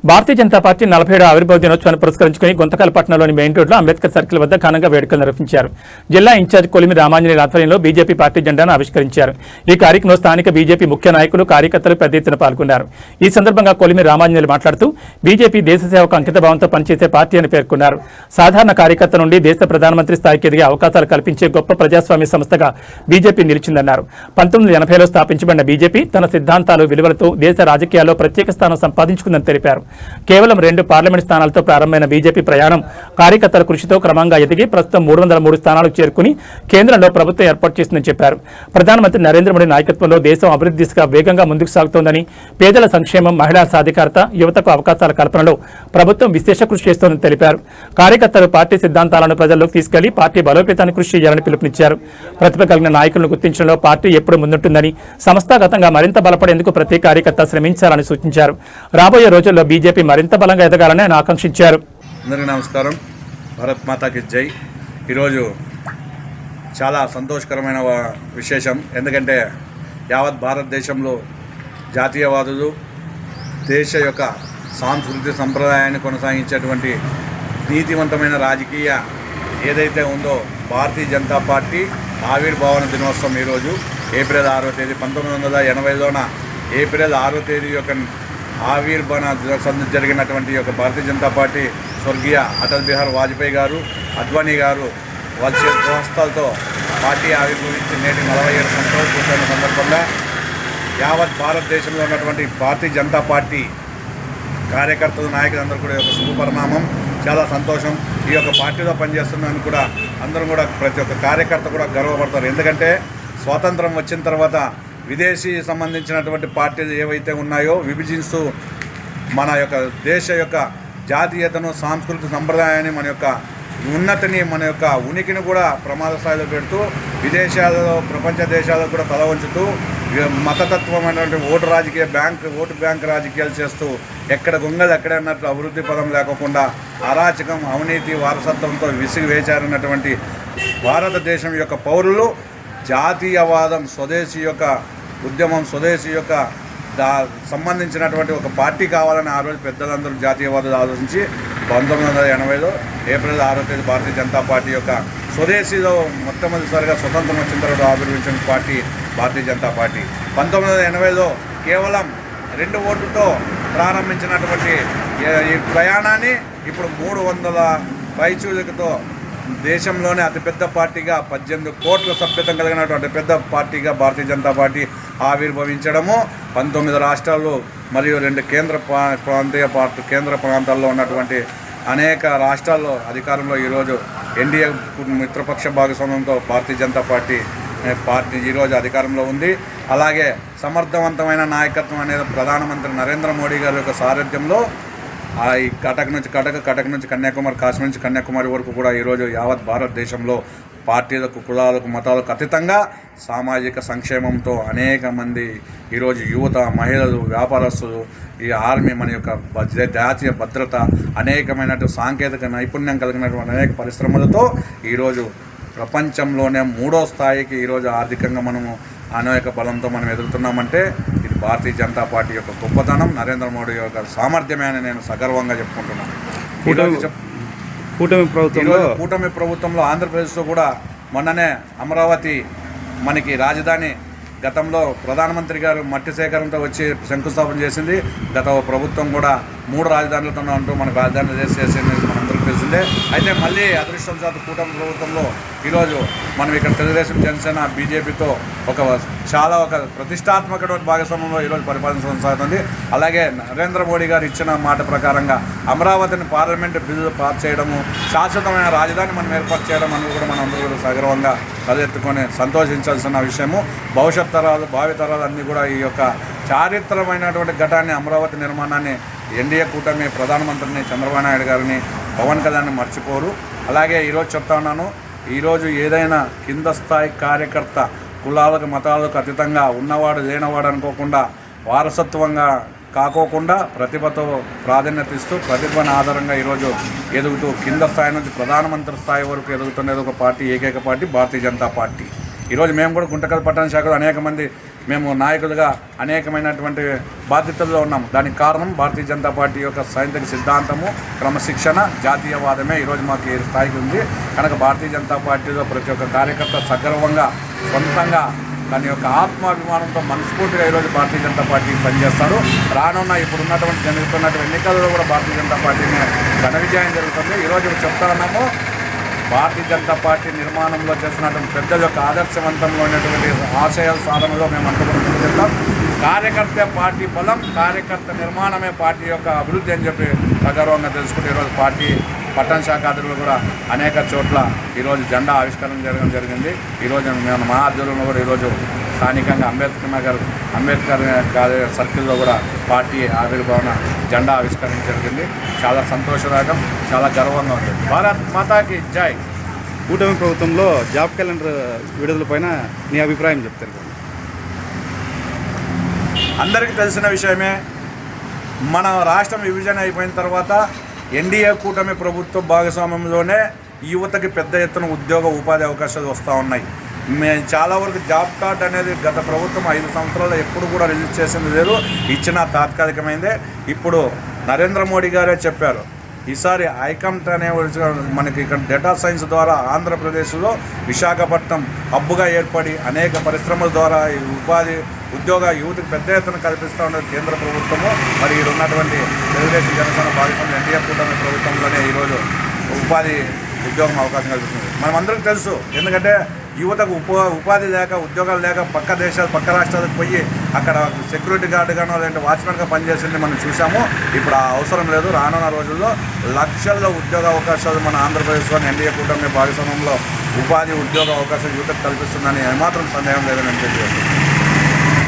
Bharatiya Janata party 47వ ఆవిర్భావ దినోత్సవాన్ని పురస్కరించుకుని గుంతకల్ పట్టణంలోని మెయిన్ రోడ్లో అంబేద్కర్ సర్కిల్ వద్ద ఘనంగా వేడుకలు నిర్వహించారు. జిల్లా ఇన్ఛార్జ్ కొలిమి రామాంజనేయుల ఆధ్వర్యంలో బీజేపీ పార్టీ జెండాను ఆవిష్కరించారు. ఈ కార్యక్రమంలో స్థానిక బీజేపీ ముఖ్య నాయకులు, కార్యకర్తలు పెద్ద ఎత్తున పాల్గొన్నారు. ఈ సందర్భంగా కొలిమి రామాంజనేయులు మాట్లాడుతూ బీజేపీ దేశ సేవకు అంకితభావంతో పనిచేసే పార్టీ అని పేర్కొన్నారు. సాధారణ కార్యకర్త నుండి దేశ ప్రధానమంత్రి స్థాయికి ఎదిగే అవకాశాలు కల్పించే గొప్ప ప్రజాస్వామ్య సంస్థగా బీజేపీ నిలిచిందన్నారు. 1980లో స్థాపించబడిన బీజేపీ తన సిద్ధాంతాలు, విలువలతో దేశ రాజకీయాల్లో ప్రత్యేక స్థానం సంపాదించుకుందని తెలిపారు. కేవలం 2 పార్లమెంట్ స్థానాలతో ప్రారంభమైన బీజేపీ ప్రయాణం కార్యకర్తల కృషితో క్రమంగా ఎదిగి ప్రస్తుతం 303 స్థానాలకు చేరుకుని కేంద్రంలో ప్రభుత్వం ఏర్పాటు చేసిందని చెప్పారు. ప్రధానమంత్రి నరేంద్ర మోడీ నాయకత్వంలో దేశం అభివృద్ధి దిశగా వేగంగా ముందుకు సాగుతోందని, పేదల సంక్షేమం, మహిళా సాధికారత, యువతకు అవకాశాల కల్పనలో ప్రభుత్వం విశేష కృషి చేస్తోందని తెలిపారు. కార్యకర్తలు పార్టీ సిద్ధాంతాలను ప్రజల్లోకి తీసుకెళ్లి పార్టీ బలోపేతానికి కృషి చేయాలని పిలుపునిచ్చారు. ప్రతిభ కలిగిన నాయకులను గుర్తించడంలో పార్టీ ఎప్పుడు ముందుంటుందని, సంస్థాగతంగా మరింత బలపడేందుకు ప్రతి కార్యకర్త శ్రమించాలని సూచించారు. రాబోయే రోజుల్లో బీజేపీ మరింత బలంగా ఎదగాలని ఆయన ఆకాంక్షించారు. అందరికీ నమస్కారం. భారత్ మాతాకి జై. ఈరోజు చాలా సంతోషకరమైన విశేషం. ఎందుకంటే యావత్ భారతదేశంలో జాతీయవాదులు దేశ యొక్క సాంస్కృతిక సంప్రదాయాన్ని కొనసాగించేటువంటి నీతివంతమైన రాజకీయ ఏదైతే ఉందో భారతీయ జనతా పార్టీ ఆవిర్భావన దినోత్సవం ఈరోజు ఏప్రిల్ 6వ తేదీ 1980లోన ఏప్రిల్ 6వ తేదీ యొక్క ఆవిర్భావన దినోత్సవం జరిగినటువంటి యొక్క భారతీయ జనతా పార్టీ స్వర్గీయ అటల్ బిహారీ వాజ్పేయి గారు, అద్వానీ గారు వాళ్ళ స్వహస్తాలతో పార్టీ ఆవిర్భవించి నేటి 47 సంవత్సరాలు పూర్తయిన సందర్భంగా యావత్ భారతదేశంలో ఉన్నటువంటి భారతీయ జనతా పార్టీ కార్యకర్తలు, నాయకులందరూ కూడా యొక్క శుభపరిణామం. చాలా సంతోషం. ఈ యొక్క పార్టీలో పనిచేస్తున్నాను కూడా అందరం కూడా ప్రతి ఒక్క కార్యకర్త కూడా గర్వపడతారు. ఎందుకంటే స్వాతంత్రం వచ్చిన తర్వాత విదేశీ సంబంధించినటువంటి పార్టీలు ఏవైతే ఉన్నాయో విభజిస్తూ మన యొక్క దేశ యొక్క జాతీయతను, సాంస్కృతిక సంప్రదాయాన్ని, మన యొక్క ఉన్నతిని, మన యొక్క ఉనికిని కూడా ప్రమాద స్థాయిలో పెడుతూ విదేశాలలో, ప్రపంచ దేశాలకు కూడా తల వంచుతూ మతతత్వమైనటువంటి ఓటు బ్యాంక్ రాజకీయాలు చేస్తూ ఎక్కడ గొంగలు ఎక్కడ అన్నట్లు అభివృద్ధి పదం లేకోకుండా అరాచకం, అవినీతి వారసత్వంతో విసిగి వేచారన్నటువంటి భారతదేశం యొక్క పౌరులు జాతీయవాదం, స్వదేశీ యొక్క ఉద్యమం, స్వదేశీ యొక్క సంబంధించినటువంటి ఒక పార్టీ కావాలని ఆ రోజు పెద్దలందరూ జాతీయవాదులు ఆలోచించి 1980లో ఏప్రిల్ 6వ తేదీ భారతీయ జనతా పార్టీ యొక్క స్వదేశీలో మొట్టమొదటిసారిగా స్వతంత్రం వచ్చిన తర్వాత ఆవిర్భవించిన పార్టీ భారతీయ జనతా పార్టీ. 1980లో కేవలం 2 ఓట్లతో ప్రారంభించినటువంటి ఈ ప్రయాణాన్ని ఇప్పుడు 300 పైచూలికతో దేశంలోనే అతిపెద్ద పార్టీగా 18 కోట్ల సభ్యత్వం కలిగినటువంటి పెద్ద పార్టీగా భారతీయ జనతా పార్టీ ఆవిర్భవించడము, 19 రాష్ట్రాల్లో మరియు 2 కేంద్ర ప్రాంతాల్లో ఉన్నటువంటి అనేక రాష్ట్రాల్లో అధికారంలో ఈరోజు ఎన్డీఏ మిత్రపక్ష భాగస్వామ్యంతో భారతీయ జనతా పార్టీ ఈరోజు అధికారంలో ఉంది. అలాగే సమర్థవంతమైన నాయకత్వం అనేది ప్రధానమంత్రి నరేంద్ర మోడీ గారి యొక్క సారథ్యంలో ఈ కటక్ నుంచి కన్యాకుమారి, కాశ్మీర్ నుంచి కన్యాకుమారి వరకు కూడా ఈరోజు యావత్ భారతదేశంలో పార్టీలకు, కులాలకు, మతాలకు అతీతంగా సామాజిక సంక్షేమంతో అనేక మంది ఈరోజు యువత, మహిళలు, వ్యాపారస్తులు, ఈ ఆర్మీ, మన యొక్క జాతీయ భద్రత, అనేకమైనటువంటి సాంకేతిక నైపుణ్యం కలిగినటువంటి అనేక పరిశ్రమలతో ఈరోజు ప్రపంచంలోనే 3వ స్థాయికి ఈరోజు ఆర్థికంగా మనము అనేక బలంతో మనం ఎదుగుతున్నామంటే ఇది భారతీయ జనతా పార్టీ యొక్క గొప్పతనం, నరేంద్ర మోడీ యొక్క సామర్థ్యమే అని నేను సగర్వంగా చెప్పుకుంటున్నాను. కూటమి ప్రభుత్వంలో ఆంధ్రప్రదేశ్లో కూడా మొన్ననే అమరావతి మనకి రాజధాని గతంలో ప్రధానమంత్రి గారు మట్టి సేకరణతో వచ్చి శంకుస్థాపన చేసింది. గత ప్రభుత్వం కూడా 3 రాజధానులతో అంటూ మనకు రాజధాని చేసింది మనందరికీ తెలిసిందే. అయితే మళ్ళీ అదృష్టవశాత్తు కూటమి ప్రభుత్వంలో ఈరోజు మనం ఇక్కడ తెలుగుదేశం, జనసేన, బీజేపీతో ఒక ప్రతిష్టాత్మకమైన భాగస్వామ్యంలో ఈరోజు పరిపాలన కొనసాగుతుంది. అలాగే నరేంద్ర మోడీ గారు ఇచ్చిన మాట ప్రకారంగా అమరావతిని పార్లమెంటు బిల్లు పాస్ చేయడము, శాశ్వతమైన రాజధాని మనం ఏర్పాటు చేయడం అనేది కూడా మనం అందరూ కూడా సగర్వంగా తలెత్తుకొని సంతోషించాల్సిన విషయము. భవిష్యత్ తరాలు, భావితరాలు అన్నీ కూడా ఈ యొక్క చారిత్రమైనటువంటి ఘటాన్ని, అమరావతి నిర్మాణాన్ని ఎన్డీఏ కూటమి ప్రధానమంత్రిని చంద్రబాబు నాయుడు గారిని, పవన్ కళ్యాణ్ని మర్చిపోరు. అలాగే ఈరోజు చెప్తా ఉన్నాను, ఈరోజు ఏదైనా కింద స్థాయి కార్యకర్త కులాలకు, మతాలకు అతీతంగా ఉన్నవాడు లేనివాడు అనుకోకుండా, వారసత్వంగా కాకోకుండా ప్రతిభతో ప్రాధాన్యత ఇస్తూ ప్రతిభను ఆధారంగా ఈరోజు ఎదుగుతూ కింద స్థాయి నుంచి ప్రధానమంత్రి స్థాయి వరకు ఎదుగుతున్నది ఒక పార్టీ, ఏకైక పార్టీ భారతీయ జనతా పార్టీ. ఈరోజు మేము కూడా గుంటకల్ పట్టణ శాఖలో అనేక మంది మేము నాయకులుగా అనేకమైనటువంటి బాధ్యతల్లో ఉన్నాము. దానికి కారణం భారతీయ జనతా పార్టీ యొక్క సైనిక సిద్ధాంతము, క్రమశిక్షణ, జాతీయవాదమే ఈరోజు మాకు ఈ స్థాయికి ఉంది. కనుక భారతీయ జనతా పార్టీలో ప్రతి ఒక్క కార్యకర్త సగర్వంగా సొంతంగా దాని యొక్క ఆత్మాభిమానంతో మనస్ఫూర్తిగా ఈరోజు భారతీయ జనతా పార్టీకి పనిచేస్తారు. రానున్న ఇప్పుడున్నటువంటి జరుగుతున్నటువంటి ఎన్నికల్లో కూడా భారతీయ జనతా పార్టీనే ఘన విజయం జరుగుతుంది. ఈరోజు చెప్తా ఉన్నాము, భారతీయ జనతా పార్టీ నిర్మాణంలో చేస్తున్నటువంటి పెద్దల యొక్క ఆదర్శవంతంలో ఉన్నటువంటి ఆశయాల సాధనలో మేము అంతకుముందు చెప్తాం. కార్యకర్త పార్టీ బలం, కార్యకర్త నిర్మాణమే పార్టీ యొక్క అభివృద్ధి అని చెప్పి సగర్వంగా తెలుసుకుంటే ఈరోజు పార్టీ పట్టణ శాఖ అధికారులు కూడా అనేక చోట్ల ఈరోజు జెండా ఆవిష్కరణ జరగడం జరిగింది. ఈరోజు మేము మా ఆధ్వర్యంలో కూడా ఈరోజు స్థానికంగా అంబేద్కర్ సర్కిల్లో కూడా పార్టీ ఆవిర్భావన జెండా ఆవిష్కరణ జరిగింది. చాలా సంతోషదాయకం, చాలా గర్వంగా ఉంది. భారత్ మాతాకి జై. కూటమి ప్రభుత్వంలో జాబ్ క్యాలెండర్ విడుదలపైన నీ అభిప్రాయం చెప్తారు? అందరికీ తెలిసిన విషయమే, మన రాష్ట్రం విభజన అయిపోయిన తర్వాత ఎన్డీఏ కూటమి ప్రభుత్వ భాగస్వామ్యంలోనే యువతకి పెద్ద ఎత్తున ఉద్యోగ ఉపాధి అవకాశాలు వస్తూ ఉన్నాయి. మేము చాలా వరకు జాబ్ కార్డ్ అనేది గత ప్రభుత్వం 5 సంవత్సరాలు ఎప్పుడు కూడా రిలీజ్ చేసింది లేదు, ఇచ్చిన తాత్కాలికమైందే. ఇప్పుడు నరేంద్ర మోడీ గారే చెప్పారు, ఈసారి ఐకామ్ట్ అనే మనకి ఇక్కడ డేటా సైన్స్ ద్వారా ఆంధ్రప్రదేశ్లో విశాఖపట్నం హబ్బుగా ఏర్పడి అనేక పరిశ్రమల ద్వారా ఉద్యోగ యువతకు పెద్ద ఎత్తున కల్పిస్తూ ఉన్నది కేంద్ర ప్రభుత్వము. మరి ఇక్కడ ఉన్నటువంటి తెలుగుదేశం జనసేన భాగస్వామ్యం ఎన్డీఏ కూటమి ప్రభుత్వంలోనే ఈరోజు ఉద్యోగం అవకాశం కల్పిస్తుంది. మనమందరికీ తెలుసు, ఎందుకంటే యువతకు ఉపాధి లేక, ఉద్యోగాలు లేక పక్క దేశాలు, పక్క రాష్ట్రాలకు పోయి అక్కడ సెక్యూరిటీ గార్డుగానో లేదంటే వాచ్మెన్గా పనిచేసింది మనం చూసాము. ఇప్పుడు ఆ అవసరం లేదు. రానున్న రోజుల్లో లక్షల్లో ఉద్యోగ అవకాశాలు మన ఆంధ్రప్రదేశ్లోని ఎన్డీఏ కూటమి భాగస్వామ్యంలో ఉద్యోగ అవకాశాలు యువతకు కల్పిస్తుందని ఏమాత్రం సందేహం లేదని నేను తెలియజేస్తున్నాను.